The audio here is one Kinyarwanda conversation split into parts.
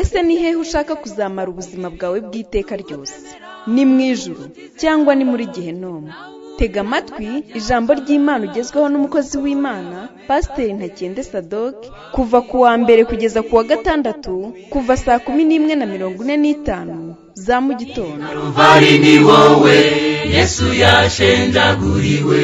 ese ni hehe ushaka kuzamara ubuzima bwawe bw'iteka ryose? Ni mu ijuru cyangwa ni muri Gehinomu? Tega amatwi ijambo ry'Imana ugezweho n'umukozi w'Imana Pasiteri Ntakende Sadock kuva ku wa mbere kugeza ku wa gatandatu kuva saa 11:45 za mu gitondo. Calvary ni wowe Yesu yashenjaguriwe.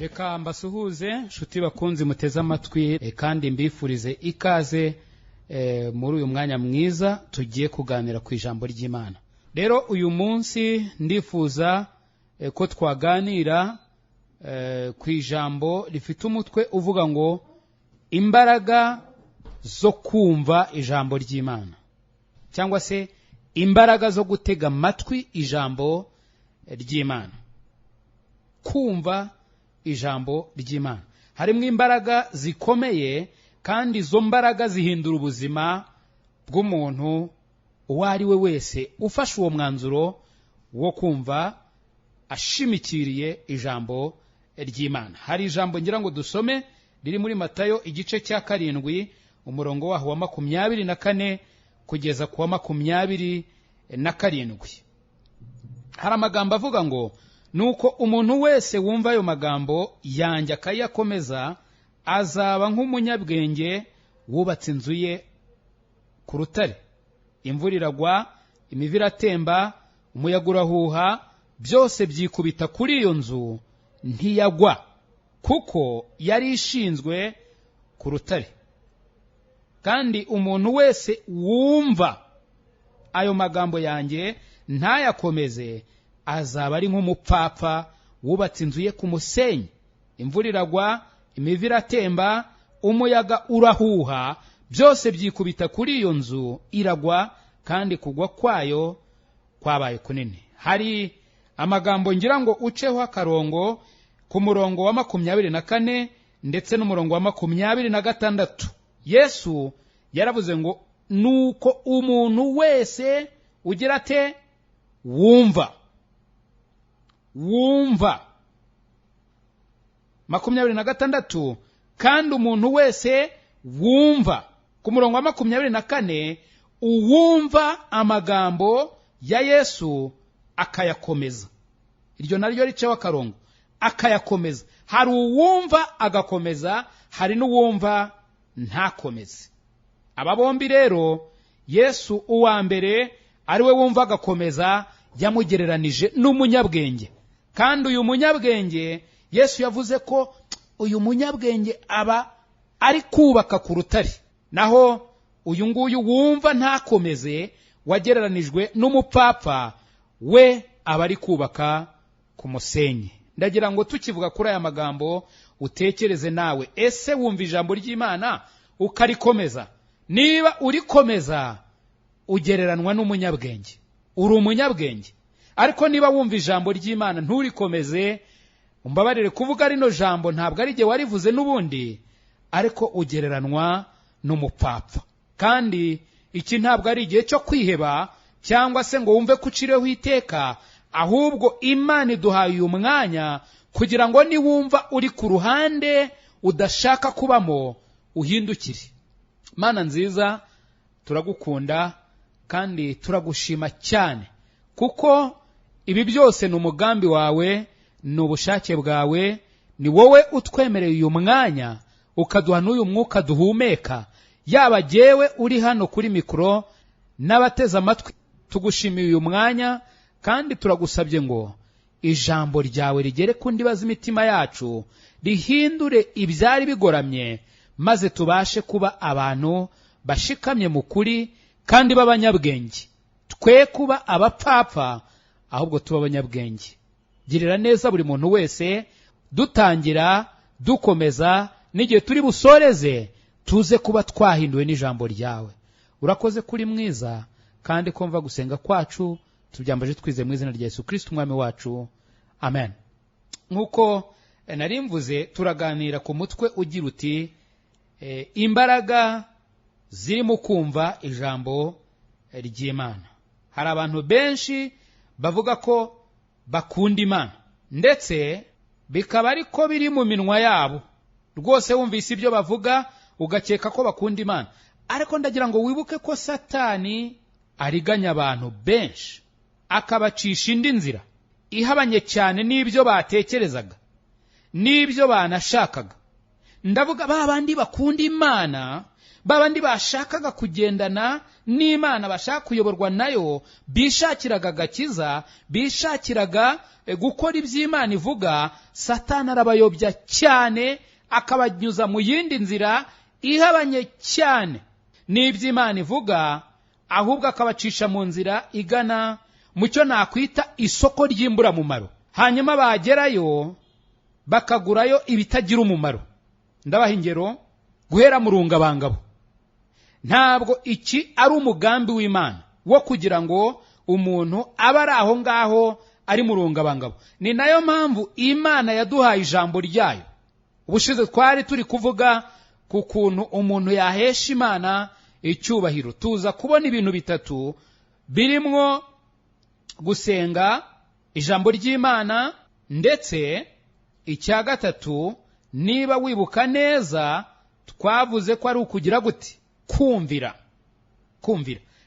Reka mbasuhuze nshuti bakunzi muteze amatwi kandi mbifurize ikaze muri uyu mwanya mwiza tugiye kuganira ku ijambo ry'Imana. Rero uyu munsi ndifuza ko twaganira ku ijambo rifite umutwe uvuga ngo imbaraga zo kumva ijambo ry'Imana, cyangwa se imbaraga zo gutega amatwi ijambo ry'Imana. Kumva ijambo ry'Imana, harimo imbaraga zikomeye kandi izo mbaraga zihindura ubuzima bw'umuntu uwo ari we wese ufashe uwo mwanzuro wo kumva ashimikiriye ijambo ry'Imana. Hari ijambo ngira ngo dusome riri muri Matayo igice cya 7 umurongo waho wa 24 kugeza ku wa 27. Hari amagambo avuga ngo nuko umuntu wese wumva ayo magambo yanjye akayakomeza azaba nk'umunyabwenge wubatse inzu ye ku rutare. Imvura iragwa, imivu iratemba, umuyaga urahuha, byose byikubita kuri iyo nzu ntiyagwa, kuko yari ishinzwe ku rutare. Kandi umuntu wese wumva ayo magambo yanjye ntayakomeze azaba ari nk'umupfapfa wubatse inzu ye ku musenyi. Imvura iragwa, imivu iratemba, umuyaga urahuha, byose byikubita kuri iyo nzu iragwa, kandi kugwa kwayo kwabaye kunini. Hari amagambo ngira ngo uceho akarongo ku murongo wa 24 ndetse n'umurongo wa 26. Yesu yaravuze ngo nuko umuntu wese ugira ate wumva 26, kandi umuntu wese wumva. Ku murongo wa 24, uwumva amagambo ya Yesu akayakomeza. Iryo naryo riceho akarongo, akayakomeza. Hari uwumva agakomeza, hari n'uwumva ntakomeze. Aba bombi rero Yesu uwa mbere ari we wumva agakomeza yamugereranije n'umunyabwenge. Kandi uyu munyabwenge Yesu yavuze ko uyu munyabwenge aba ari kubaka ku rutare, naho uyu nguyu wumva ntakomeze wagereranijwe n'umupfapfa, we aba ari kubaka ku musenyi. Ndagira ngo tukivuga kuri aya magambo utekereze nawe, ese wumva ijambo ry'Imana ukarikomeza? Niba urikomeza ugereranwa n'umunyabwenge, uri umunyabwenge. Ariko niba wumva ijambo ry'Imana nturikomeze, umbabarire kuvuga rino jambo ntabwo ari je warivuze n'ubundi, ariko ugereranwa n'umupfapfa. Kandi iki ntabwo ari igihe cyo kwiheba cyangwa se ngo wumve kucireho iteka, ahubwo Imana iduhaye uyu mwanya kugira ngo niwumva uri ku ruhande udashaka kubamo uhindukire. Mana nziza, turagukunda kandi turagushima cyane, kuko ibi byose ni umugambi wawe, ni ubushake bwawe, ni wowe utwemereye uyu mwanya ukaduha n'uyu mwuka duhumeka. Yaba jewe uri hano kuri mikro n'abateze amatwi, tugushimiye uyu mwanya kandi turagusabye ngo ijambo ryawe rigere ku ndibaza imitima yacu, rihindure ibyari bigoramye, maze tubashe kuba abantu bashikamye mu kuri kandi b'abanyabwenge. Twe kuba abapfapfa, ahubwo tuba abanyabwenge. Girira neza buri muntu wese, dutangira dukomeza n'igihe turi busoreze tuze kuba twahinduwe n'ijambo ryawe. Urakoze kuri mwiza, kandi kumva gusenga kwacu tubyambaje twize mu izina rya Yesu Kristo umwami wacu, amen. Nkuko narimvuze, turaganira ku mutwe ugira uti imbaraga ziri mu kumva ijambo ry'Imana. Hari abantu benshi bavuga ko bakunda Imana, ndetse bikaba ariko biri mu minwa yabo. Rwose wumvise ibyo bavuga ugakeka ko bakunda Imana. Ariko ndagira ngo wibuke ko Satani ariganya abantu benshi, akabacisha indi nzira ihabanye cyane n'ibyo batekerezaga, n'ibyo banashakaga. Ndavuga babandi bakunda Imana, babandi bashakaga kugendana n'Imana, bashaka kuyoborwa nayo, bishakiraga agakiza, bishakiraga gukora iby'Imana ivuga. Satani arabayobya cyane, akabanyuza mu yindi nzira ihabanye cyane n'iby'Imana ivuga, ahubwo akabacisha mu nzira igana mu cyo nakwita isoko ry'imburamumaro. Hanyuma bagerayo bakagurayo ibitagira umumaro. Ndabaha ingero guhera mu rungabangabo. Ntabwo iki ari umugambi w'Imana wo kugira ngo umuntu abe ari aho ngaho ari mu rungabangabo. Ni nayo mpamvu Imana yaduhaye ijambo ryayo. Ubushize twari turi kuvuga ku kuntu umuntu yahesha Imana icyubahiro. Tuza kubona ibintu bitatu birimwo gusenga, ijambo ry'Imana, ndetse icya gatatu niba wibuka neza twavuze ko ari ukugira gute? Kumvira.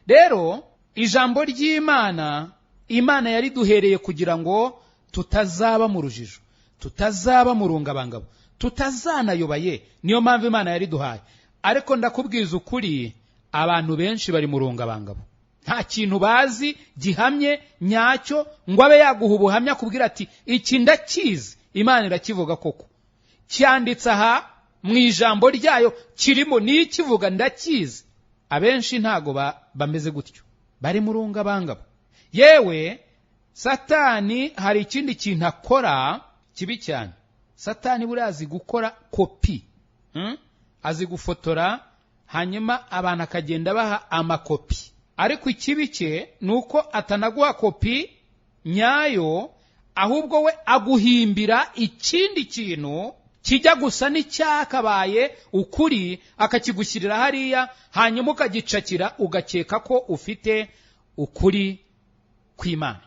Rero ijambo ry'Imana, Imana yari duhereye kugira ngo tutazaba mu rujijo, tutazaba mu rungabangabo, tutazanayobaye. Niyo mpamvu Imana yari duhaye. Ariko ndakubwiza ukuri, abantu benshi bari mu rungabangabo, nta kintu bazi gihamye nyacyo ngo abe yaguha ubuhamya kubwira ati iki ndakizi. Imana irakivuga koko, cyanditse aha mu ijambo ryayo, kirimo n'ikivuga ndakizi. Abenshi ntago bameze gutyo, bari mu rungabangabo. Yewe Satani hari ikindi kintu akora kibi cyane. Satani burazi gukora kopi, azi gufotora, hanyuma abantu akagenda baha amakopi. Ariko ikibi cye nuko atanaguha kopi nyayo, ahubwo we aguhimbira ikindi kintu kijya gusa n'icyakabaye ukuri, akakigushyirira hariya, hanyuma ukagicakira, ugakeka ko ufite ukuri kw'Imana,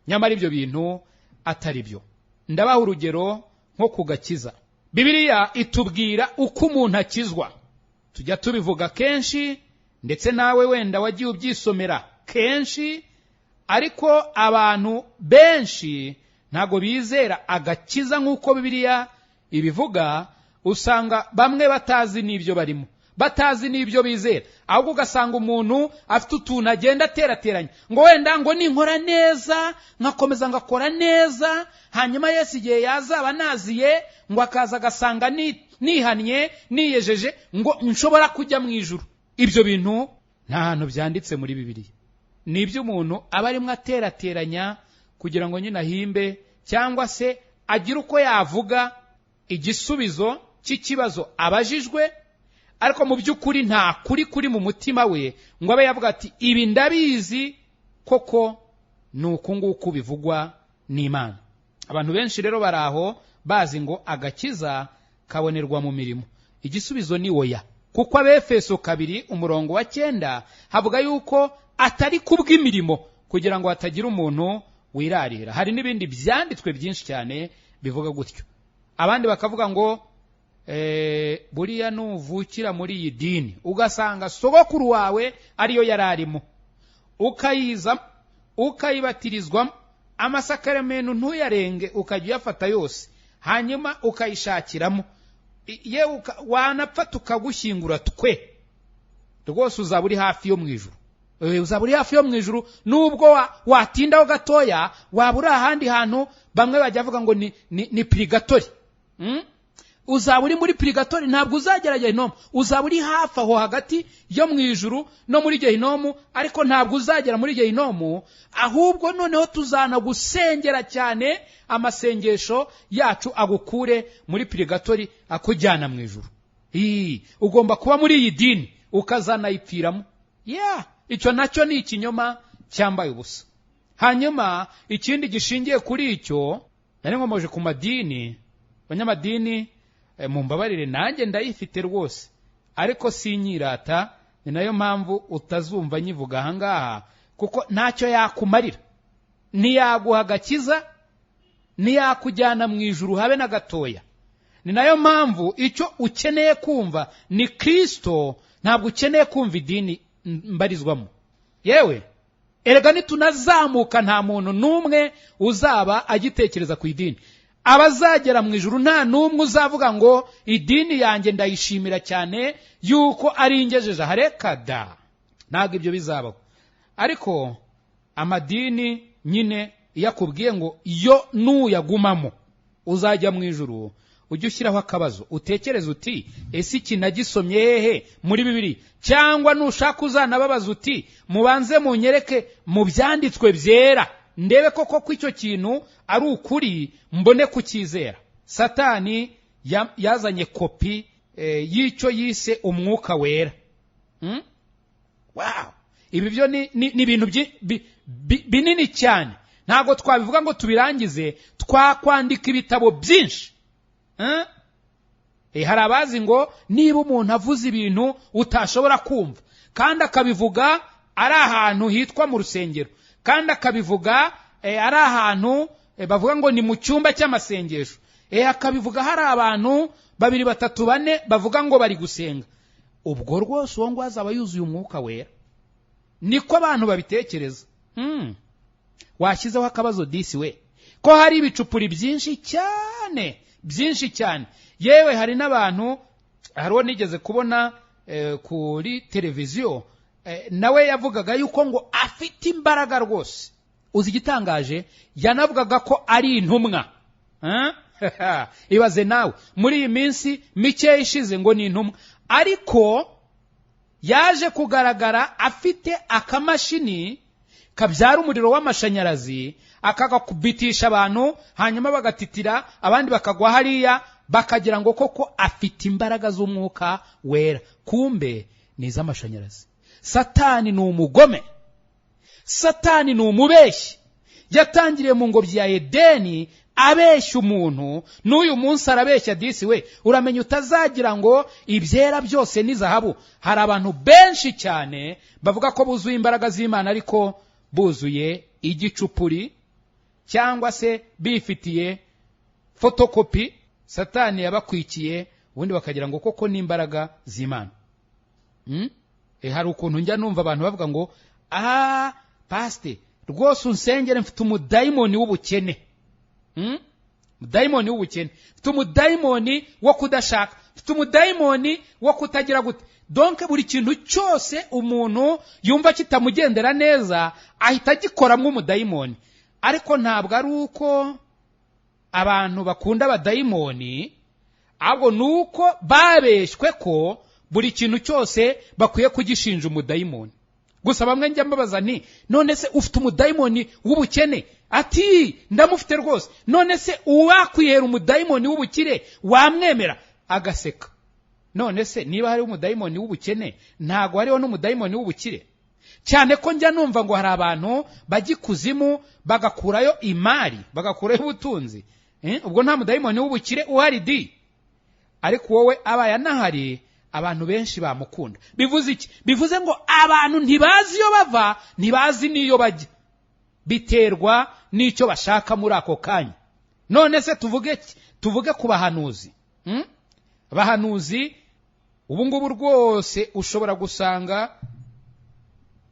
nyamara ibyo bintu atari byo. Ndabaha urugero nko kugakiza. Bibiliya itubwira uko umuntu akizwa. Tujya tubivuga kenshi, ndetse nawe wenda wagiye ubyisomera kenshi, ariko abantu benshi ntago bizera agakiza nk'uko Bibiliya ibivuga. Usanga bamwe batazi n'ibyo barimo, batazi n'ibyo bizera, ahubwo ugasanga umuntu afite utuntu agenda aterateranya, ngo wenda ngo ninkora neza nkakomeza ngakora neza, hanyuma Yesu igihe yazaba naziye ngo akaza agasanga nihannye niyejeje ngo nshobora kujya mu ijuru. Ibyo bintu nta hantu byanditse muri Bibiliya. Ni ibyo umuntu aba arimo aterateranya kugira ngo nyine ahimbe, cyangwa se agire uko yavuga igisubizo cy'ikibazo abajijwe, ariko mu by'ukuri nta kuri mu mutima we ngo abe yavuga ati ibi ndabizi koko ni uku nguku bivugwa n'Imana. Abantu benshi rero baraho bazi ngo agakiza kabonerwa mu mirimo. Igisubizo ni oya, kuko Abefeso 2:9 havuga yuko atari kubw'imirimo, kugira ngo hatagira umuntu wirarira. Hari n'ibindi byanditswe byinshi cyane bivuga gutyo. Abandi bakavuga ngo buriya nuvukira muri iyi dini ugasanga sogokuru wawe ariyo yararimo, ukayiza ukayibatirizwamo, amasakaramentu ntuyarenge, ukajya uyafata yose, hanyuma ukayishakiramo, yewe wanapfa tukagushyingura twe, rwose uzaba uri hafi yo mu ijuru. Uzaba uri hafi yo mu ijuru, nubwo watindaho gatoya waba uri ahandi hantu bamwe bajya bavuga ngo ni purgatori. Uzaba uri muri purgatori, ntabwo uzagera Gehinomu. Uzaba uri hafi aho hagati yo mu ijuru no muri Gehinomu, ariko ntabwo uzagera muri Gehinomu, ahubwo noneho tuzanagusengera cyane, amasengesho yacu agukure muri purgatori akujyana mu ijuru. Ugomba kuba muri iyi dini ukazanayipfiramo. Icyo nacyo ni ikinyoma cyambaye ubusa. Hanyuma ikindi gishingiye kuri icyo, nari nkomoje ku madini. Abanyamadini mumbabarire, nanjye ndayifite rwose, ariko sinyirata. Ni nayo mpamvu utazumva nyivuga ahangaha, kuko ntacyo yakumarira. Ntiyaguha agakiza, ntiyakujyana mu ijuru habe na gatoya. ni nayo mpamvu icyo ukeneye kumva ni Kristo, ntabwo ukeneye kumva idini mbarizwamo. Yewe erega nitunazamuka nta muntu n'umwe uzaba agitekereza ku idini. Abazagera mu ijuru nta n'umwe uzavuga ngo idini yanjye ndayishimira cyane yuko ari ingejeje harekada. Ntabwo ibyo bizabaho. Ariko amadini nyine yakubwiye ngo iyo nuyagumamo uzajya mu ijuru, ujye ushyiraho akabazo utekereza uti ese iki nagisomye hehe muri Bibiliya, cyangwa nushaka uzanababaza uti mubanze munyereke mu byanditswe byera ndebe koko ko icyo kintu ari ukuri mbone kukizera. Satani yazanye kopi y'icyo yise umwuka wera. Wow, ibi byo ni ibintu binini cyane, ntabwo twabivuga ngo tubirangize, twakwandika ibitabo byinshi. Hari abazi ngo niba umuntu avuze ibintu utashobora kumva kandi akabivuga ari ahantu hitwa mu rusengero, kandi akabivuga ari ahantu bavuga ngo ni mu cyumba cy'amasengesho, akabivuga hari abantu 2, 3, 4 bavuga ngo bari gusenga, ubwo rwose uwo ngo azaba yuzuye umwuka wera. Niko abantu babitekereza. Washyizeho akabazo disi we ko hari ibicupuri byinshi cyane. Yewe hari n'abantu, hariho nigeze kubona kuri televiziyo, nawe yavugaga yuko ngo afite imbaraga rwose. Uzi igitangaje, yanavugaga ko ari intumwa. Ibaze nawe muri iyi minsi mike ishize ngo ni intumwa, ariko yaje kugaragara afite akamashini kabyara umuriro w'amashanyarazi, akagakubitisha abantu hanyuma bagatitira, abandi bakagwa hariya, bakagira ngo koko afite imbaraga z'umwuka wera, kumbe ni iz'amashanyarazi. Satani ni umugome, Satani ni umubeshyi. Yatangiriye mu ngobyi ya Edeni abeshya umuntu, n'uyu munsi arabeshya disi we. Uramenya utazagira ngo ibyera byose ni zahabu. Hari abantu benshi cyane bavuga ko buzuye imbaraga z'Imana ariko buzuye igicupuri cyangwa se bifitiye fotokopi. Satani yabakwikiye ubundi bakagira ngo koko ni imbaraga z'Imana. Hari ukuntu njya numva abantu bavuga ngo pastor rwose unsengere mfite umudayimoni w'ubukene. Umudayimoni w'ubukene, mfite umudayimoni wo kudashaka, mfite umudayimoni wo kutagira gute. Donc buri kintu cyose umuntu yumva kitamugendera neza ahita agikoramo umudayimoni. Ariko ntabwo ari uko abantu bakunda abadayimoni, ahubwo nuko babeshywe ko buri kintu cyose bakwiye kugishinja umudayimoni. Gusa bamwe njya mbabaza nti none se ufite umudayimoni w'ubukene? Ati ndamufite rwose. None se uwakwihera umudayimoni w'ubukire wamwemera? Agaseka. None se niba hari umudayimoni w'ubukene ntago hariho n'umudayimoni w'ubukire? Cyane ko njya numva ngo hari abantu bagikuzimu bagakurayo imari, bagakurayo ubutunzi. Ubwo nta mudayimoni w'ubukire uhari di. Ariko wowe abaye anahari, abantu benshi bamukunda. Bivuze iki? Bivuze ngo abantu ntibazi iyo bava, ntibazi n'iyo bajya. Biterwa n'icyo bashaka muri ako kanya. None se tuvuge ku bahanuzi. Abahanuzi ubu ngubu rwose ushobora gusanga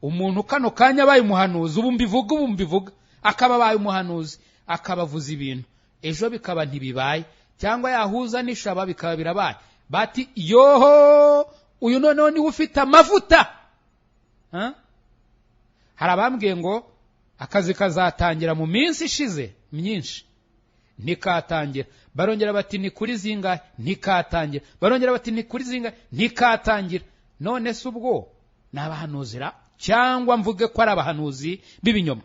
umuntu kano kanya abaye umuhanuzi, ubu mbivuga akaba abaye umuhanuzi, akabavuza ibintu, ejo bikaba ntibibaye, cyangwa yahuza n'ishaba bikaba birabaye. Bati yoho uyu noneho niwe ufite amavuta. Hari abambwiye ngo akazi kazatangira mu minsi ishize myinshi, ntikatangira. Barongera bati ni kuri zingahe? Ntikatangira. Barongera bati ni kuri zingahe? Ntikatangira. None se ubwo ni abahanuzira cyangwa mvuge ko ari abahanuzi b'ibinyoma?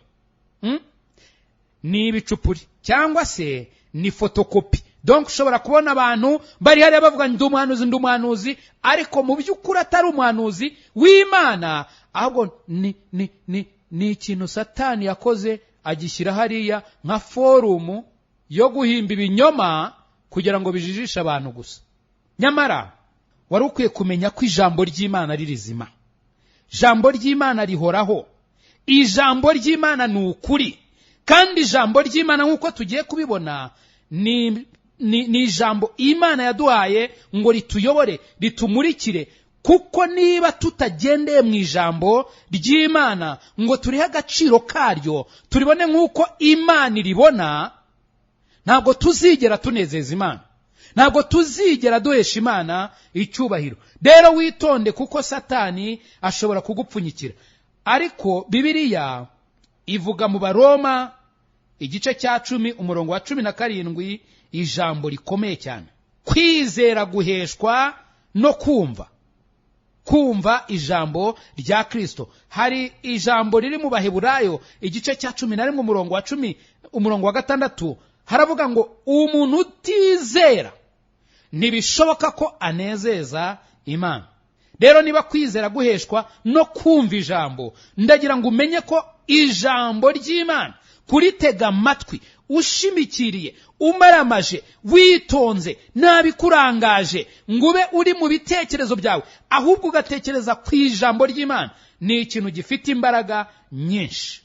Ni ibicupuri cyangwa se ni fotokopi. Donc ushobora kubona abantu bari hariya bavuga ndi umuhanuzi, ariko mu by'ukuri atari umuhanuzi w'Imana, ahubwo ni ikintu Satani yakoze agishyira hariya nka forumu yo guhimba ibinyoma kugira ngo bijijishe abantu gusa. Nyamara wari ukwiye kumenya ko ijambo ry'Imana ari rizima. Ijambo ry'Imana rihoraho. Ijambo ry'Imana ni ukuri. Kandi ijambo ry'Imana nk'uko tugiye kubibona ni ni ijambo Imana yaduhaye ngo rituyobore, ritumurikire. Kuko niba tutagendeye mu ijambo ry'Imana ngo turihe agaciro karyo, turibone nk'uko Imana iribona, ntabwo tuzigera tunezeza Imana, ntabwo tuzigera duhesha Imana icyubahiro. Rero witonde, kuko Satani ashobora kugupfunyikira. Ariko Bibiliya ivuga mu Baroma igice cya 10 umurongo wa 17 ijambo rikomeye cyane: kwizera guheshwa no kumva. Kumva ijambo rya Kristo. Hari ijambo riri mu Baheburayo igice cya 11 umurongo wa 10 umurongo wa 6, haravuga ngo umuntu utizera ntibishoboka ko anezeza Imana. Rero niba kwizera guheshwa no kumva ijambo, ndagira ngo umenye ko ijambo ry'Imana kuritega amatwi ushimikiriye, umaramaje, witonze, ntabikurangaje ngo ube uri mu bitekerezo byawe, ahubwo ugatekereza ku ijambo ry'Imana, ni ikintu gifite imbaraga nyinshi.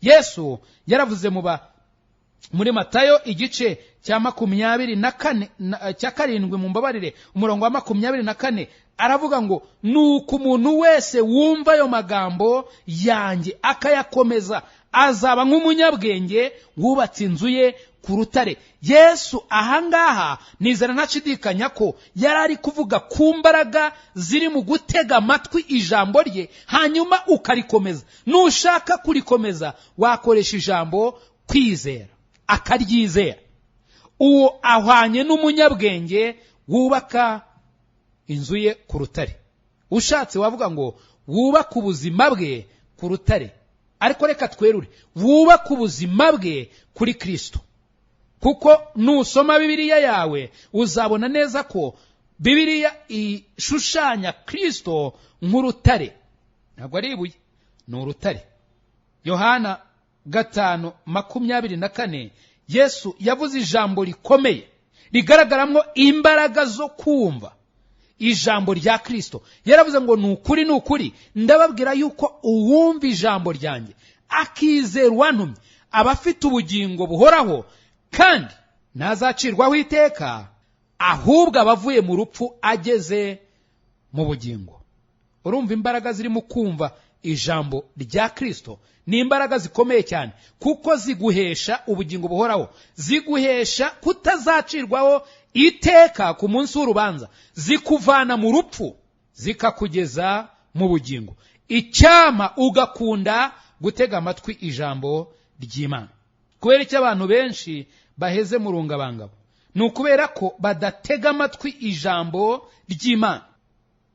Yesu yaravuze muri Matayo igice cya 24 cya 7 mu mbabarire umurongo wa 24, aravuga ngo nuko umuntu wese wumva ayo magambo yanjye akayakomeza azaba nk'umunyabwenge wubatse inzu ye ku rutare. Yesu ahangaha nizera ntashidikanya ko yari ari kuvuga ku mbaraga ziri mu gutega amatwi ijambo rye, hanyuma ukarikomeza. Nushaka kurikomeza wakoresha ijambo kwizera, akaryizera. Uwo ahwanye n'umunyabwenge wubaka inzu ye ku rutare. Ushatse wavuga ngo wubaka ubuzima bwe ku rutare, ariko reka twerure, wubaka ubuzima bwe kuri Kristo. Kuko nusoma Bibiliya yawe uzabona neza ko Bibiliya ishushanya Kristo nk'urutare, ntabwo ari ibuye, ni urutare. Yohana 5:24 Yesu yavuze ijambo rikomeye rigaragaramwo imbaraga zo kumva ijambo rya Kristo. Yaravuze ngo nukuri nukuri ndababwira yuko uwumva ijambo ryanjye akizera uwantumye aba afite ubugingo buhoraho, kandi ntazacirwaho iteka, ahubwo abavuye mu rupfu ageze mu bugingo. Urumva imbaraga ziri mu kumva ijambo rya Kristo ni imbaraga zikomeye cyane, kuko ziguhesha ubugingo buhoraho, ziguhesha kutazacirwaho iteka ku munsi w'urubanza, zikuvana mu rupfu zikakugeza mu bugingo. Icyama ugakunda gutega amatwi ijambo ry'Imana. Kubera icyo abantu benshi baheze mu rungabangabo, ni ukubera ko badatega amatwi ijambo ry'Imana.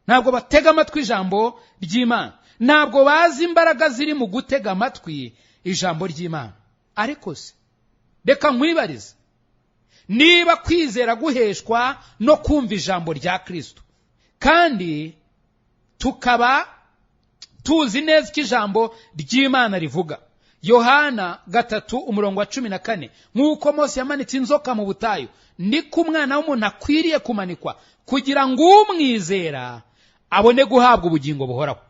Ntabwo batega amatwi ijambo ry'Imana, ntabwo bazi imbaraga ziri mu gutega amatwi ijambo ry'Imana. Ariko se reka nkwibarize, niba kwizera guheshwa no kumva ijambo rya Kristo, kandi tukaba tuzi neza ko ijambo ry'Imana rivuga, Yohana 3:14, nk'uko Mose yamanitse inzoka mu butayu, niko umwana w'umuntu akwiriye kumanikwa kugira ngo umwizera abone guhabwa ubugingo buhoraho.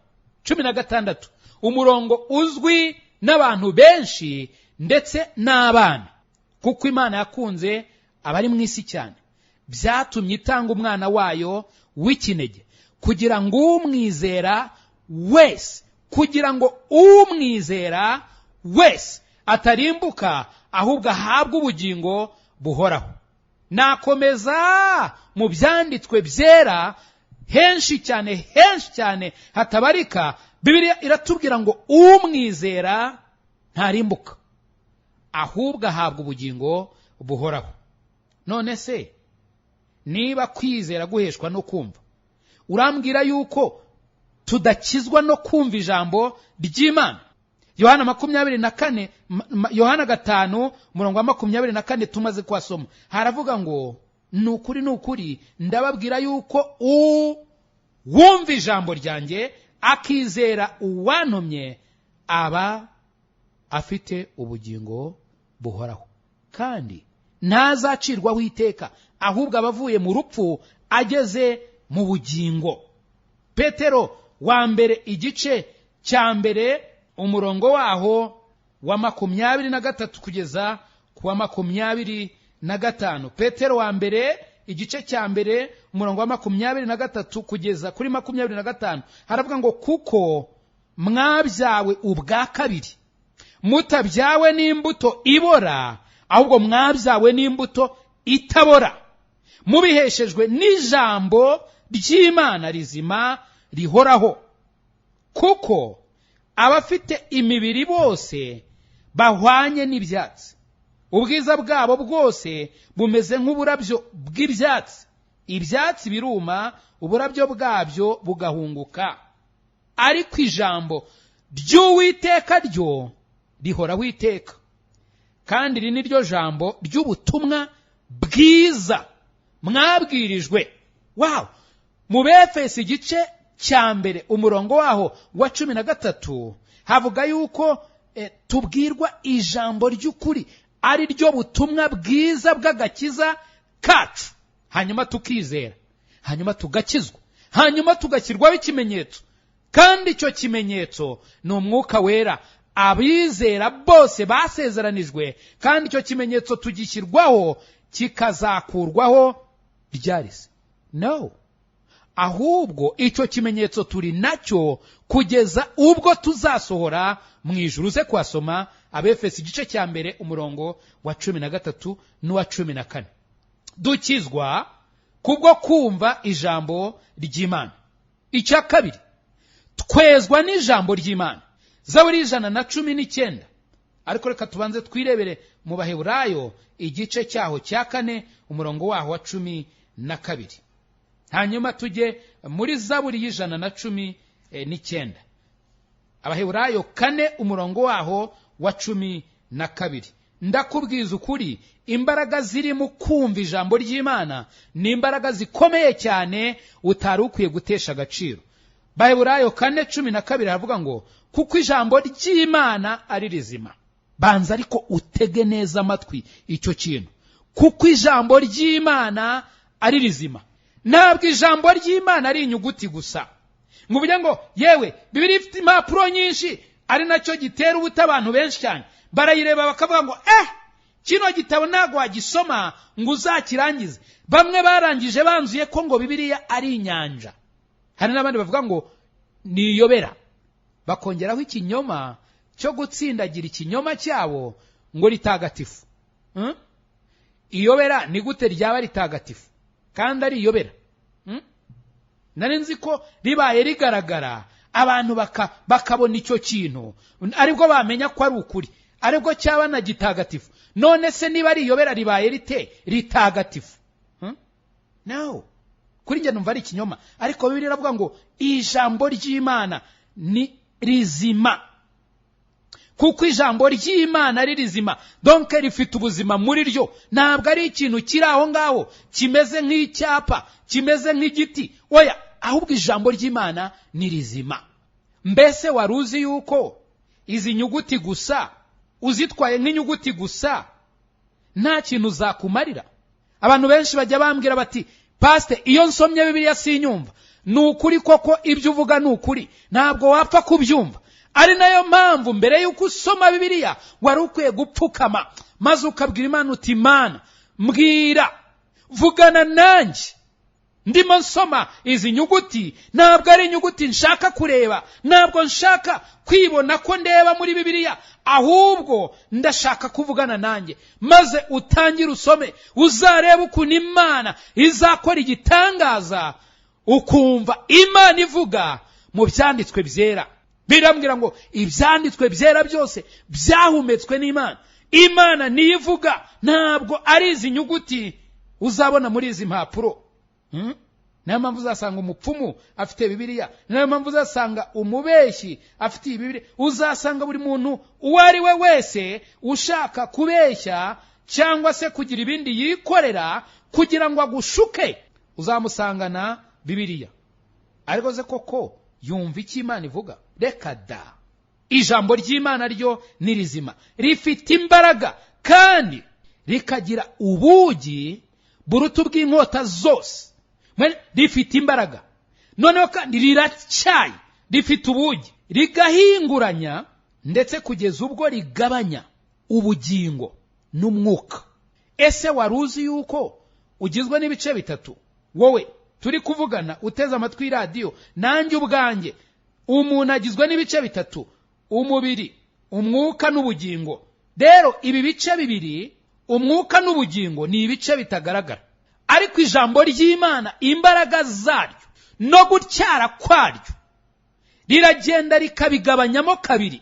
16, umurongo uzwi n'abantu benshi ndetse n'abana, kuko Imana yakunze abari mu isi cyane, byatumye itanga umwana wayo w'ikinege, kugira ngo umwizera wese atarimbuka, ahubwo ahabwe ubugingo buhoraho. Nakomeza mu byanditswe byera henshi cyane hatabarika, Bibiliya iratubwira ngo umwizera ntarimbuka, ahubwo ahabwa ubugingo buhoraho. None se niba kwizera guheshwa no kumva, urambwira yuko tudakizwa no kumva ijambo ry'Imana? Yohana 24, Yohana 5:24 tumaze kwasoma, haravuga ngo nukuri ndababwira yuko uwumva ijambo ryanjye akizera uwantumye aba afite ubugingo buhoraho, kandi ntazacirwaho iteka, ahubwo abavuye mu rupfu ageze mu bugingo. Petero wa mbere igice cya mbere umurongo waho wa 23 kugeza ku wa 24, na gatanu. Petero wa mbere igice cya mbere umurongo wa 23 kugeza kuri 25 haravuga ngo kuko mwabyawe ubwa kabiri mutabyawe n'imbuto ibora, ahubwo mwabyawe n'imbuto itabora, mubiheshejwe n'ijambo ry'Imana rizima rihoraho. Kuko abafite imibiri bose bahwanye n'ibyatsi, ubwiza bwabo bwose bumeze nk'uburabyo bw'ibyatsi. Ibyatsi biruma, uburabyo bwabyo bugahunguka, ariko ijambo ry'Uwiteka ryo rihoraho iteka. Kandi iri ni ryo jambo ry'ubutumwa bwiza mwabwirijwe. Wow! Mu Befeso igice cya mbere umurongo waho wa 13 havuga yuko tubwirwa ijambo ry'ukuri ari ryo butumwa bwiza bw'agakiza kacu, hanyuma tukizera, hanyuma tugakizwa, hanyuma tugashyirwaho ikimenyetso. Kandi icyo kimenyetso ni umwuka wera abizera bose basezeranijwe, kandi icyo kimenyetso tugishyirwaho kikazakurwaho ryarisi. No, ahubwo icyo kimenyetso turi nacyo kugeza ubwo tuzasohora mu ijuru. Uze kwasoma Abefeso igice cya mbere umurongo wa 13 n'uwa 14. Dukizwa kubwo kumva ijambo ry'Imana. Icya kabiri, twezwa n'ijambo ry'Imana. Zaburi 119. Ariko reka tubanze twirebere mu Baheburayo igice cyaho cya 4 umurongo waho wa 12. Hanyuma tujye muri Zaburi 119. Abaheburayo 4 umurongo waho wa 12. Ndakubwiza ukuri, imbaraga ziri mu kumva ijambo ry'Imana ni imbaraga zikomeye cyane utari ukwiye gutesha agaciro. Baheburayo 4:12 havuga ngo kuko ijambo ry'Imana ari rizima. Banza ariko utege neza amatwi icyo kintu. Kuko ijambo ry'Imana ari rizima. Ntabwo ijambo ry'Imana ari inyuguti gusa. Nguvuga ngo yewe Bibiliya ifite impapuro nyinshi, ari nacyo gitera ubuta abantu benshi cyane. Barayireba bakavuga ngo kino gitabo ntago wagisoma ngo uzakirangize. Bamwe barangije banzuye ko ngo Bibiliya ari inyanja. Hari n'abandi bavuga ngo niyobera, bakongeraho ikinyoma cyo gutsindagira ikinyoma cyabo ngo ritagatifu. Iyobera ni gute ryaba ritagatifu kandi ari iyobera? Nari nzi ko ribaye rigaragara abantu bakabona icyo kintu aribwo bamenya ko ari ukuri, aribwo cyaba na gitagatifu. None se niba ari iyobera ribaye ritagatifu? No, kuri njye numva ari ikinyoma. Ariko Bibiliya iravuga ngo ijambo ry'Imana ni rizima. Kuko ijambo ry'Imana ari rizima, donc rifite ubuzima muri ryo. Ntabwo ari ikintu kiri aho ngaho kimeze nk'icyapa, kimeze nk'igiti. Oya, ahubwo ijambo ry'Imana ni rizima. Mbese waruzi yuko izi nyuguti gusa uzitwaye nk'inyuguti gusa nta kintu zakumarira? Abantu benshi bajya bambwira bati, Pastor, iyo nsomye Bibiliya sinyumva. Ni ukuri koko ibyo uvuga ni ukuri, ntabwo wapfa kubyumva. Ari nayo mpamvu mbere yuko usoma Bibiliya wari ukwiye gupfukama maze ukabwira Imana uti, Imana mbwira, vugana nanjye. Ndimo nsoma izi nyuguti, ntabwo ari inyuguti nshaka kureba, ntabwo nshaka kwibona ko ndeba muri Bibiliya, ahubwo ndashaka kuvugana nanjye. Maze utangire usome, uzarebe ukuntu Imana izakora igitangaza, ukumva Imana ivuga mu byanditswe byera. Birambwira ngo ibyanditswe byera byose byahumetswe n'Imana. Imana niyo ivuga, ntabwo ari izi nyuguti uzabona muri izi mpapuro. Niyo mpamvu uzasanga umupfumu afite Bibiliya, niyo mpamvu uzasanga umubeshyi afite Bibiliya. Uzasanga buri muntu uwo ari we wese ushaka kubeshya cyangwa se kugira ibindi yikorera kugira ngo agushuke, uzamusangana Bibiliya. Ariko se koko yumva icyo Imana ivuga? Reka da. Ijambo ry'Imana ryo ni rizima, rifite imbaraga kandi rikagira ubugi buruta bw'inkota zose. Rifite imbaraga, noneho kandi riracyaye, rifite ubugi, rigahinguranya ndetse kugeza ubwo rigabanya ubugingo n'umwuka, ese waruzi yuko ugizwe n'ibice bitatu? Wowe turi kuvugana uteze amatwi radio, nanjye ubwanjye, umuntu agizwe n'ibice bitatu: umubiri, umwuka n'ubugingo. Rero ibi bice bibiri, umwuka n'ubugingo, ni ibice bitagaragara, ariko ijambo ry'Imana, imbaraga zaryo no gutyara kwaryo, riragenda rikabigabanyamo kabiri.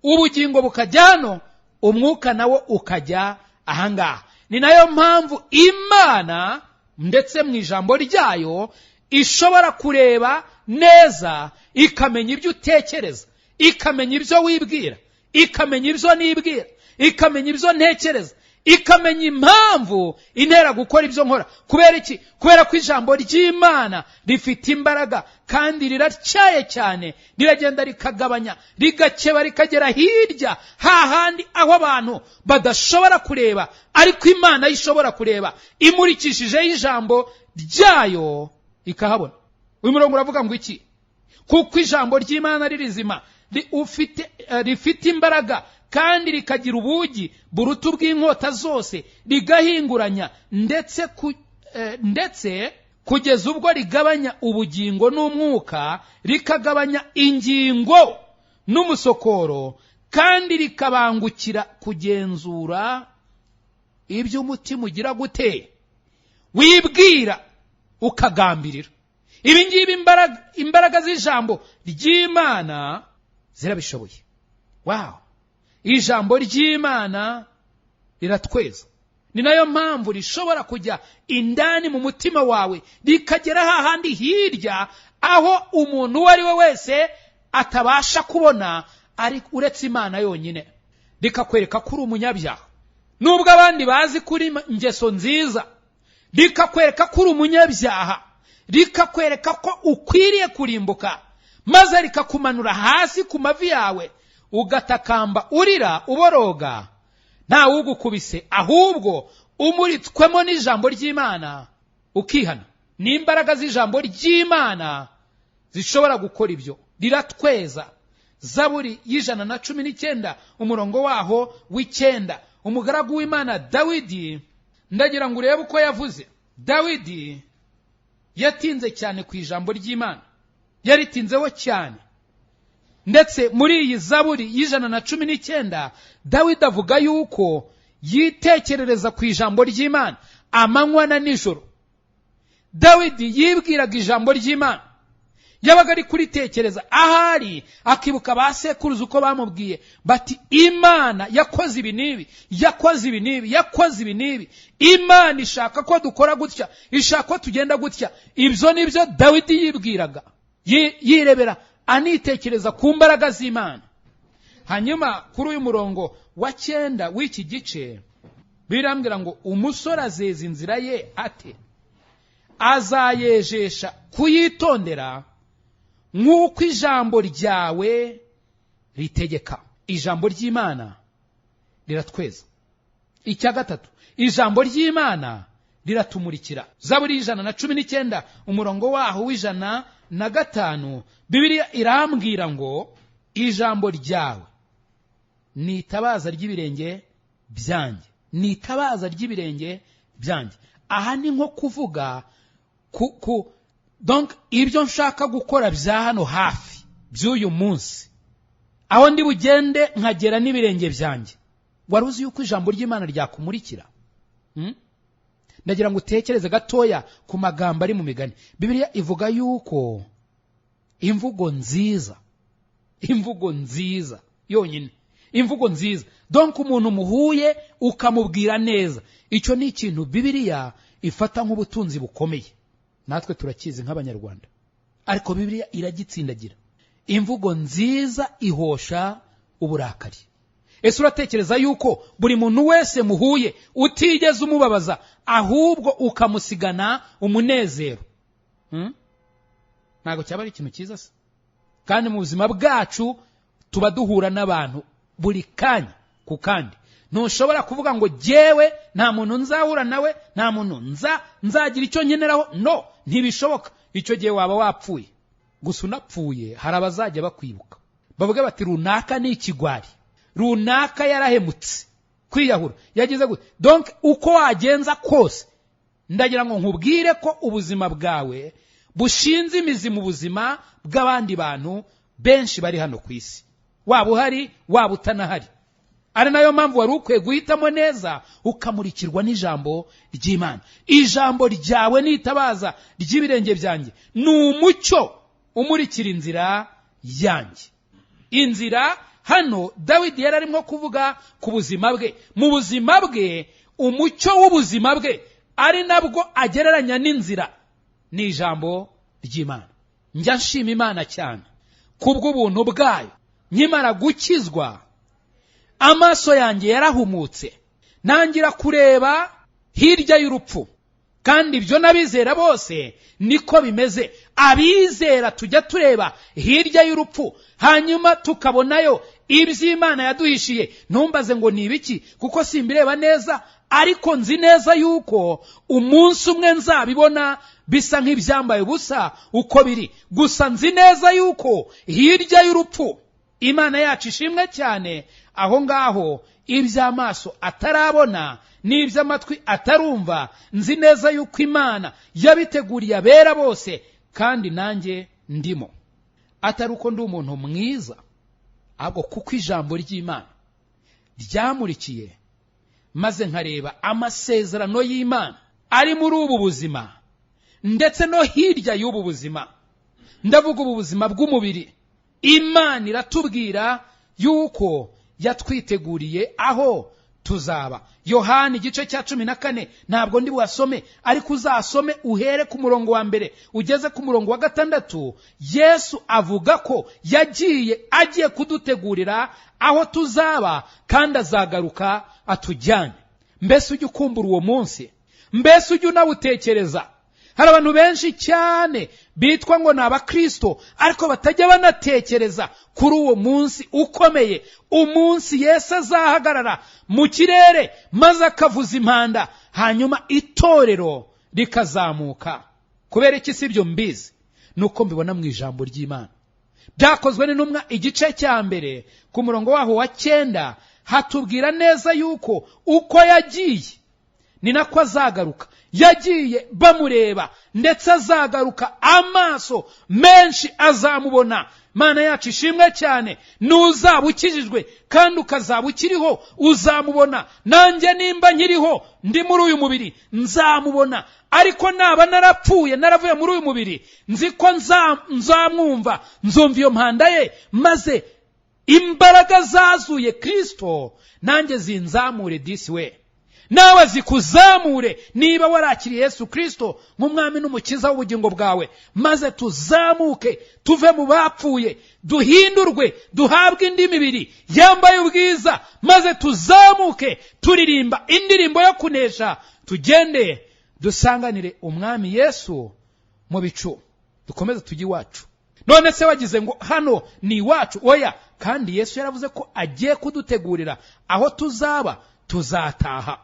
Ubugingo bukajya hano, umwuka nawo ukajya ahangaha. Ni nayo mpamvu Imana ndetse mu ijambo ryayo ishobora kureba neza, ikamenya ibyo utekereza, ikamenya ibyo wibwira, ikamenya ibyo nibwira, ikamenya ibyo ntekereza, ikamenya impamvu intera gukora ibyo nkora. Kubera iki? Kubera ko ijambo ry'Imana rifite imbaraga kandi riratyaye cyane, riragenda rikagabanya, rigakeba, rikagera hirya, hahandi aho abantu badashobora kureba, ariko Imana ishobora kureba imurikishijeho ijambo ryayo ikahabona. Uyu murongo uravuga ngo iki? Kuko ijambo ry'Imana ririzima, rifite imbaraga kandi rikagira ubugi buruta ubw'inkota zose, rigahinguranya ndetse kugeza ubwo rigabanya ubugingo n'umwuka, rikagabanya ingingo n'umusokoro, kandi rikabangukira kugenzura ibyo umutima ugira gute, wibwira ukagambirira. Ibi ngibi imbaraga z'ijambo ry'Imana zirabishoboye. Wow! Ijambo ry'Imana riratweza. Ni nayo mpamvu rishobora kujya indani mu mutima wawe, rikagera hahandi hirya aho umuntu uwo ari we wese atabasha kubona, ariko uretse Imana yonyine. Rikakwereka ko uri umunyabyaha nubwo abandi bazi kuri ingeso nziza, rikakwereka ko uri umunyabyaha, rikakwereka ko ukwiriye kurimbuka, maze rikakumanura hasi ku mavi yawe, ugatakamba urira uboroga, nta ugukubise, ahubwo umuritswemo n'ijambo ry'Imana ukihana. Ni imbaraga z'ijambo ry'Imana zishobora gukora ibyo. Riratweza. Zaburi y'119 umurongo waho w'9, umugaragu w'Imana Dawidi, ndagira ngo urebe uko yavuze. Dawidi yatinze cyane ku ijambo ry'Imana, yaritinzeho cyane. Ndetse muri iyi Zaburi y'119 Dawidi avuga yuko yitekerereza ku ijambo ry'Imana amanywa na nijoro. Dawidi yibwiraga ijambo ry'Imana, yabaga ari kuritekereza, ahari akibuka ba sekuruza uko bamubwiye bati Imana yakoze ibi n'ibi, yakoze ibi n'ibi, yakoze ibi n'ibi. Imana ishaka ko dukora gutya, ishaka ko tugenda gutya. Ibyo nibyo Dawidi yibwiraga, yirebera, anitekereza ku mbaraga z'Imana. Hanyuma kuri uyu murongo wa 9 w'iki gice birambwira ngo umusore azeza inzira ye ate, azayejesha kuyitondera nk'uko ijambo ryawe ritegeka. Ijambo ry'Imana riratweza. Icya gatatu, ijambo ry'Imana riratumurikira. Zaburi y'119 umurongo waho w'105 Bibiliya irambwira ngo ijambo ryawe ni itabaza ry'ibirenge byanjye, ni itabaza ry'ibirenge byanjye. Aha ni nko kuvuga donc ibyo nshaka gukora bya hano hafi by'uyu munsi, aho ndi bugende nkagera n'ibirenge byanjye. Waruzi yuko ijambo ry'Imana ryakumurikira? Ndagira ngo utekereze gatoya ku magambo ari mu migani. Bibiliya ivuga yuko imvugo nziza yonyine, imvugo nziza, donc umuntu muhuye ukamubwira neza, icyo ni ikintu Bibiliya ifata nk'ubutunzi bukomeye. Natwe turakizi nk'Abanyarwanda, ariko Bibiliya iragitsindagira. Imvugo nziza ihosha uburakari. Ese uratekereza yuko buri muntu wese muhuye utigeze umubabaza, ahubwo ukamusigana umunezero? Ntago cyaba ari ikintu cyiza se? Kandi mu buzima bwacu tuba duhura n'abantu buri kanya ku kandi. Ntushobora kuvuga ngo jewe nta muntu nzahura nawe, nta muntu nzagira icyo nkeneraho. No, ntibishoboka. Icyo gihe waba wapfuye. Gusa unapfuye hari abazajya bakwibuka, bavuga bati runaka ni ikigwari, runaka yarahemutse, kwiyahura, yagize gute. Donc uko wagenza kose, ndagira ngo nkubwire ko ubuzima bwawe bushinze imizi mu buzima bw'abandi bantu benshi bari hano ku isi, waba uhari waba utanahari. Ari nayo mpamvu wari ukwiye guhitamo neza ukamurikirwa n'ijambo ry'Imana. Ijambo ryawe n'itabaza ry'ibirenge byanjye, ni umucyo umurikira inzira yanjye. Inzira hano Dawidi yari arimo kuvuga ku buzima bwe. Mu buzima bwe, umucyo w'ubuzima bwe ari nabwo agereranya n'inzira, ni ijambo ry'Imana. Njya nshima Imana cyane kubw'ubuntu bwayo. Nkimara gukizwa, amaso yanjye yarahumutse, nangira kureba hirya y'urupfu. Kandi ibyo n'abizera bose niko bimeze. Abizera tujya tureba hirya y'urupfu, hanyuma tukabonayo iby'Imana yaduhishiye. Ntumbaze ngo ni ibiki, kuko simbireba neza, ariko nzi neza yuko umunsi umwe nzabibona bisa nk'ibyambaye ubusa uko biri. Gusa nzi neza yuko hirya y'urupfu Imana yacu ishimwe cyane, aho ngaho iby'amaso atarabona n'iby'amatwi atarumva, nzi neza yuko Imana yabiteguriye abera bose, kandi nanjye ndimo. Atari uko ndi umuntu mwiza, ahubwo kuko ijambo ry'Imana ryamurikiye, maze nkareba amasezerano y'Imana ari muri ubu buzima ndetse no hirya y'ubu buzima. Ndavuga ubu buzima bw'umubiri. Imana iratubwira yuko yatwiteguriye aho tuzaba. Yohana igice cya 14, ntabwo ndi buhasome, ariko uzasome uhere ku murongo wa mbere ugeze ku murongo wa 6. Yesu avuga ko agiye kudutegurira aho tuzaba, kandi azagaruka atujyane. Mbese ujye ukumbura uwo munsi? Mbese ujye unawutekereza? Hari abantu benshi cyane bitwa ngo ni abakristo, ariko batajya banatekereza kuri uwo munsi ukomeye, umunsi Yesu azahagarara mu kirere maze akavuza impanda, hanyuma itorero rikazamuka. Kubera iki sibyo mbizi? Nuko mbibona mu ijambo ry'Imana. Byakozwe n'intumwa igice cya mbere ku murongo waho wa 9, hatubwira neza yuko uko yagiye ni nako azagaruka. Yagiye bamureba, ndetse azagaruka amaso menshi azamubona. Mana yacu ishimwe cyane. Nuzaba ukijijwe kandi ukazaba ukiriho, uzamubona. Nanjye nimba nkiriho ndi muri uyu mubiri, nzamubona. Ariko naba narapfuye, naravuye muri uyu mubiri, nzi ko nzamwumva, nzumva iyo mpanda ye, maze imbaraga zazuye Kristo nanjye zinzamure disi we. Nawe zikuzamure niba warakiriye Yesu Kristo nk'umwami n'umukiza w'ubugingo bwawe, maze tuzamuke tuve mu bapfuye, duhindurwe, duhabwe indi mibiri yambaye ubwiza, maze tuzamuke turirimba indirimbo yo kunesha, tugende dusanganire umwami Yesu mu bicu, dukomeze tujye iwacu. None se wagize ngo hano ni iwacu? Oya, kandi Yesu yaravuze ko agiye kudutegurira aho tuzaba, tuzataha.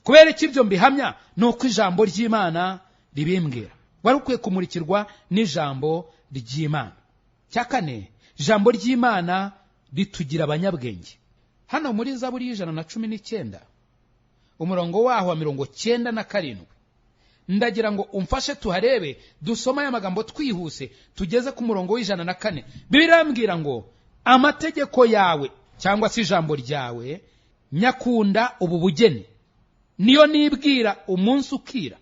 Kubera iki ibyo mbihamya? Nuko ijambo ry'Imana ribimbwira. Wari ukwiye kumurikirwa n'ijambo ry'Imana. Cya kane, ijambo ry'Imana ritugira abanyabwenge. Hano muri Zaburi 119 umurongo waho wa 97, ndagira ngo umfashe tuharebe, dusoma aya magambo twihuse tugeze ku murongo w'104. Bibiliya irambwira ngo amategeko yawe, cyangwa se ijambo ryawe, nyakunda ubu bugeni, niyo nibwira umunsi ukira.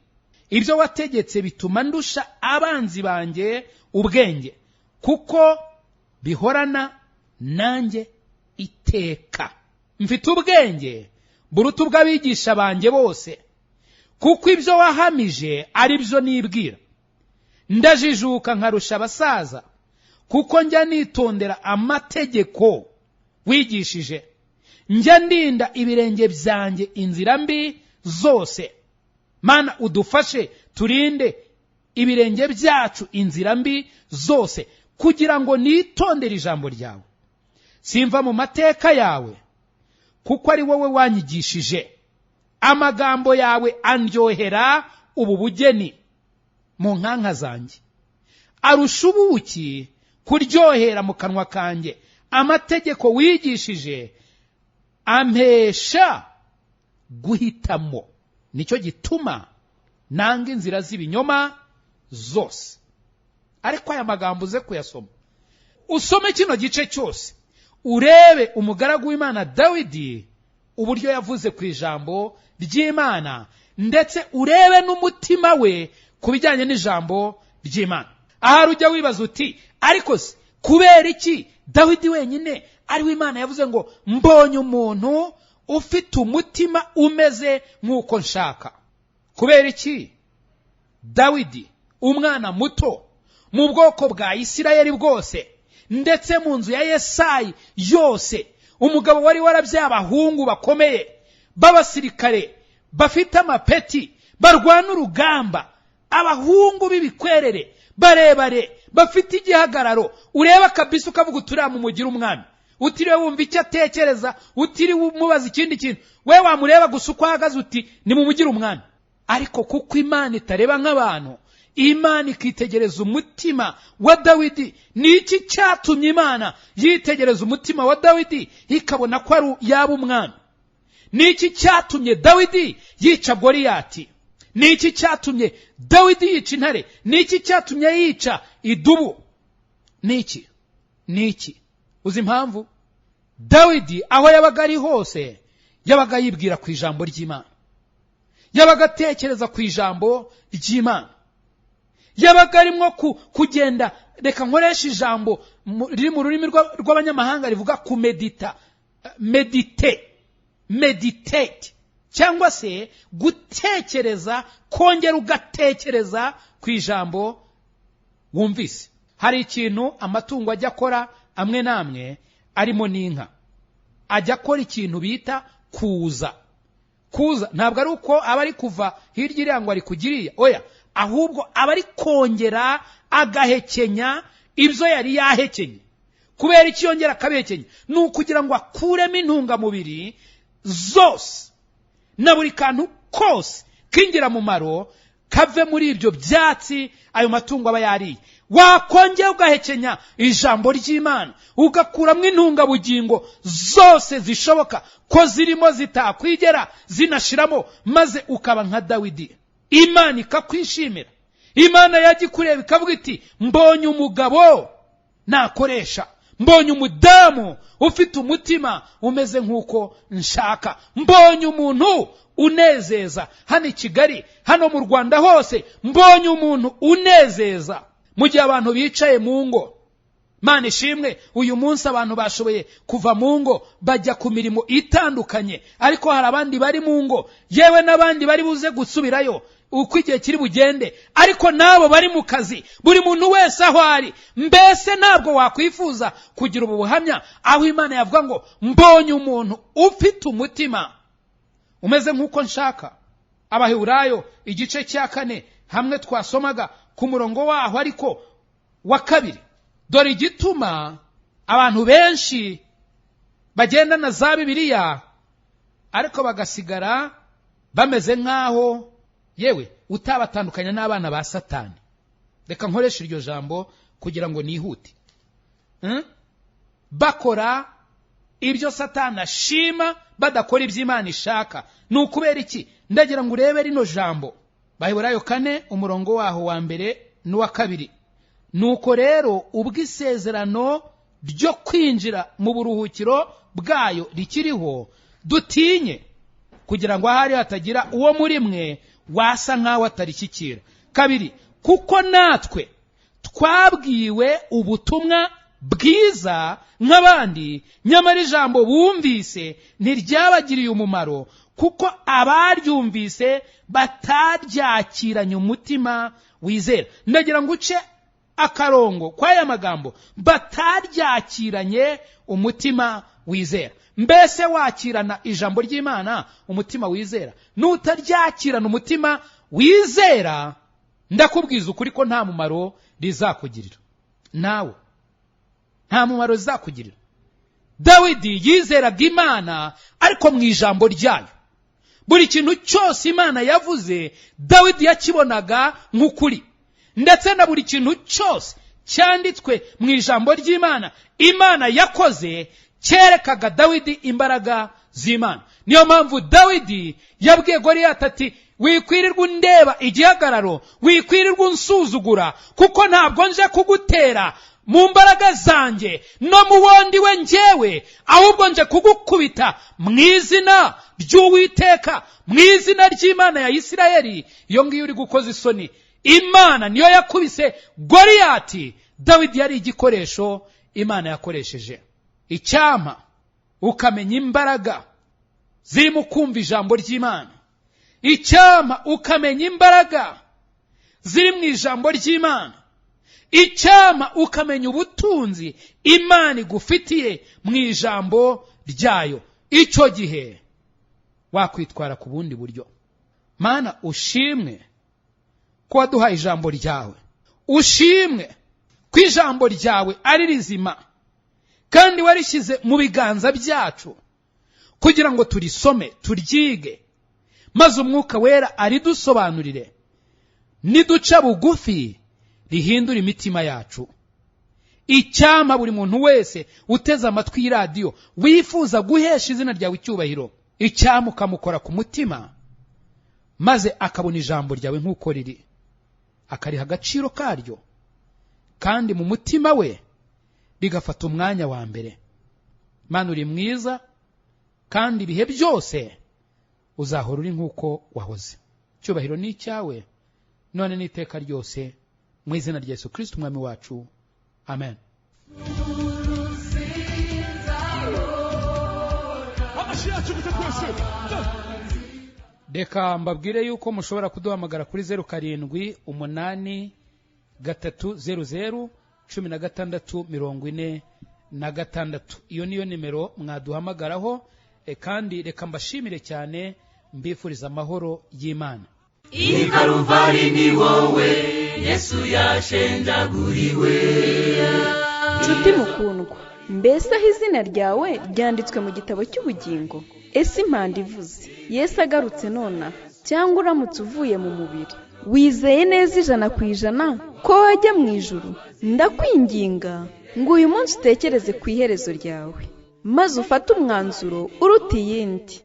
Ibyo wategetse bituma ndusha abanzi banjye ubwenge, kuko bihorana nanjye iteka. Mfite ubwenge buruta ubw'abigisha banjye bose, kuko ibyo wahamije ari byo nibwira. Ndajijuka nkarusha abasaza, kuko njya nitondera amategeko wigishije. Njya ndinda ibirenge byanjye inzira mbi zose. Mana udufashe turinde ibirenge byacu inzira mbi zose, kugira ngo nitondere ijambo ryawe. Simva mu mateka yawe, kuko ari wowe wanyigishije. Amagambo yawe andyohera ubu bugeni mu nkanka zanjye. Arusha ubuki kuryohera mu kanwa kanjye. Amategeko wigishije ampesha guhitamo. Nicyo gituma nanga inzira z'ibinyoma zose. Ariko aya magambo uze kuyasoma, usome kino gice cyose, urebe umugaragu w'Imana Dawidi uburyo yavuze ku ijambo ry'Imana, ndetse urebe n'umutima we ku bijyanye n'ijambo ry'Imana. Ahari ujya wibaza uti, ariko se kubera iki Dawidi wenyine ari we Imana yavuze ngo mbonye umuntu ufite umutima umeze nk'uko nshaka? Kubera iki Dawidi, umwana muto mu bwoko bwa Isirayeli bwose, ndetse mu nzu ya Yesayi yose, umugabo wari warabyaye abahungu bakomeye b'abasirikare bafite amapeti, barwana urugamba, abahungu b'ibikwerere barebare bafite igihagararo, ureba kabisa ukavuga uturiya mumugira umwami, utiriwe wumva icyo atekereza, utiriwe umubaza ikindi kintu, we wamureba gusa uko ahagaze uti ni mumugira umwami. Ariko kuko Imana itareba nk'abantu, Imana ikitegereza umutima wa Dawidi. Ni iki cyatumye Imana yitegereza umutima wa Dawidi ikabona ko ari yaba umwami? Ni iki cyatumye Dawidi yica Goliyati? Ni iki cyatumye Dawidi yica intare? Ni iki cyatumye yica idubu? Ni iki? Uzi impamvu? Dawidi aho yabaga ari hose yabaga yibwira ku ijambo ry'Imana, yabaga atekereza ku ijambo ry'Imana, yabaga arimo kugenda, reka nkoresha ijambo riri mu rurimi rw'abanyamahanga rivuga kumedita, meditate, cyangwa se gutekereza, kongera ugatekereza ku ijambo wumvise. Hari ikintu amatungo ajya akora amwe n'amwe, arimo n'inka, ajya akora ikintu bita kuza. Ntabwo ari uko aba ari kuva hirya iriya ngo ari kugiriya, oya, ahubwo aba ari kongera agahekenya ibyo yari yahekenye. Kubera iki yongera akabihekenya? Ni ukugira ngo akuremo intungamubiri zose na buri kantu kose k'ingirakamaro kave muri ibyo byatsi ayo matungo aba yariye. Wakongera ugahekenya ijambo ry'Imana, ugakuramo intungabugingo zose zishoboka ko zirimo zitakwigera zinashiramo, maze ukaba nka Dawidi. Imana ikakwishimira. Imana yagikureba ikavuga iti mbonye umugabo nakoresha, mbonye umudamu ufite umutima umeze nk'uko nshaka, mbonye umuntu unezeza. Hano i Kigali, hano mu Rwanda hose, mbonye umuntu unezeza. Mu gihe abantu bicaye mu ngo, Mana ishimwe, uyu munsi abantu bashoboye kuva mu ngo bajya ku mirimo itandukanye, ariko hari abandi bari mu ngo, yewe n'abandi bari buze gusubirayo uko igihe kiri bugende, ariko nabo bari mu kazi, buri muntu wese aho ari. Mbese ntabwo wakwifuza kugira ubu buhamya aho Imana yavuga ngo mbonye umuntu ufite umutima umeze nk'uko nshaka? Abaheburayo igice cya 4 hamwe twasomaga ku murongo waho ariko wa 2. Dore igituma abantu benshi bagenda na za Bibiliya ariko bagasigara bameze nk'aho yewe utabatandukanya n'abana ba Satani. Reka nkoresha iryo jambo kugira ngo nihute. Bakora ibyo Satani ashima, badakora ibyo Imana ishaka. Ni ukubera iki? Ndagira ngo urebe rino jambo, Baheburayo 4 umurongo waho wa 1 n'uwa 2. Nuko rero ubwo isezerano ryo kwinjira mu buruhukiro bwayo rikiriho, dutinye kugira ngo ahari hatagira uwo muri mwe wasa nk'aho atarishyikira. 2, kuko natwe twabwiwe ubutumwa bwiza nk'abandi, nyamara ijambo bumvise ntiryabagiriye umumaro, kuko abaryumvise bataryakiranye umutima wizera. Ndagira ngo uce akarongo kwa aya magambo, bataryakiranye umutima wizera. Mbese wakirana ijambo ry'Imana umutima wizera? Nutaryakirana umutima wizera, ndakubwiza ukuri ko nta mumaro rizakugirira. Nawe nta mumaro rizakugirira. Dawidi yizeraga Imana ariko mu ijambo ryayo. Buri kintu cyose Imana yavuze Dawidi yakibonaga nk'ukuri, ndetse na buri kintu cyose cyanditswe mu ijambo ry'Imana Imana yakoze cyerekaga Dawidi imbaraga z'Imana. niyo mpamvu Dawidi yabwiye Goliyati ati wikwirirwa undeba igihagararo, wikwirirwa unsuzugura, kuko ntabwo nje kugutera mu mbaraga zanjye no mu wondi we njyewe, ahubwo nje kugukubita mu izina ry'Uwiteka, mu izina ry'Imana ya Isirayeli. Iyo ngiyo uri gukoza isoni. Imana niyo yakubise Goliyati. Dawidi yari igikoresho Imana yakoresheje. Icyama ukamenya imbaraga ziri mu kumva ijambo ry'Imana. Icyama ukamenya imbaraga ziri mu ijambo ry'Imana. Icyama ukamenya ubutunzi Imana igufitiye mu ijambo ryayo. Icyo gihe wakwitwara ku bundi buryo. Mana ushimwe ko waduhaye ijambo ryawe. Ushimwe ko ijambo ryawe ari rizima kandi warishyize mu biganza byacu kugira ngo turisome, turyige, maze umwuka wera aridusobanurire, niduca bugufi rihindura imitima yacu. Icyama buri muntu wese uteze amatwi y'iradiyo wifuza guhesha izina ryawe icyubahiro, icyama ukamukora ku mutima, maze akabona ijambo ryawe nk'uko riri, akariha agaciro karyo, kandi mu mutima we rigafata umwanya wa mbere. Mana uri mwiza, kandi ibihe byose uzahora uri nk'uko wahoze. Cyubahiro ni icyawe none n'iteka ryose, mu izina rya Yesu Kristo umwami wacu, amen. Reka mbabwire yuko mushobora kuduhamagara kuri 0783001646. Iyo niyo nimero mwaduhamagaraho. Kandi reka mbashimire cyane, mbifuriza amahoro y'Imana. I Calvary ni wowe Yesu yashenjaguriwe. Nshuti mukundwa, mbese aho izina ryawe ryanditswe mu gitabo cy'ubugingo? Ese impanda ivuze Yesu agarutse nona, cyangwa uramutse uvuye mu mubiri, wizeye neza 100% ko wajya mu ijuru? Ndakwinginga ngo uyu munsi utekereze ku iherezo ryawe, maze ufate umwanzuro uruta iyindi.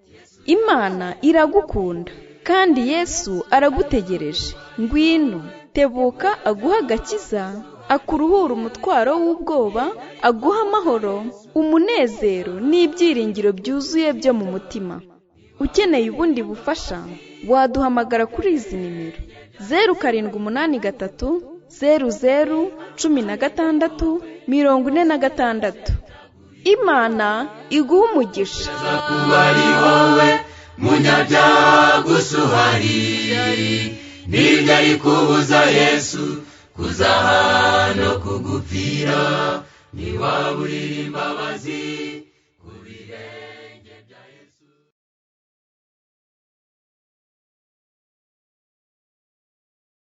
Imana iragukunda kandi Yesu aragutegereje. Ngwino, tebuka aguha agakiza, akuruhura umutwaro w'ubwoba, aguha amahoro, umunezero n'ibyiringiro byuzuye byo mu mutima. Ukeneye ubundi bufasha, waduhamagara kuri izi nimero: 0783001646. Imana iguha umugisha. Kuba ari wowe munyabyaha gusa uhari, ntibyari kubuza Yesu kuza hano kugupfira. Niwaba uririmba imbabazi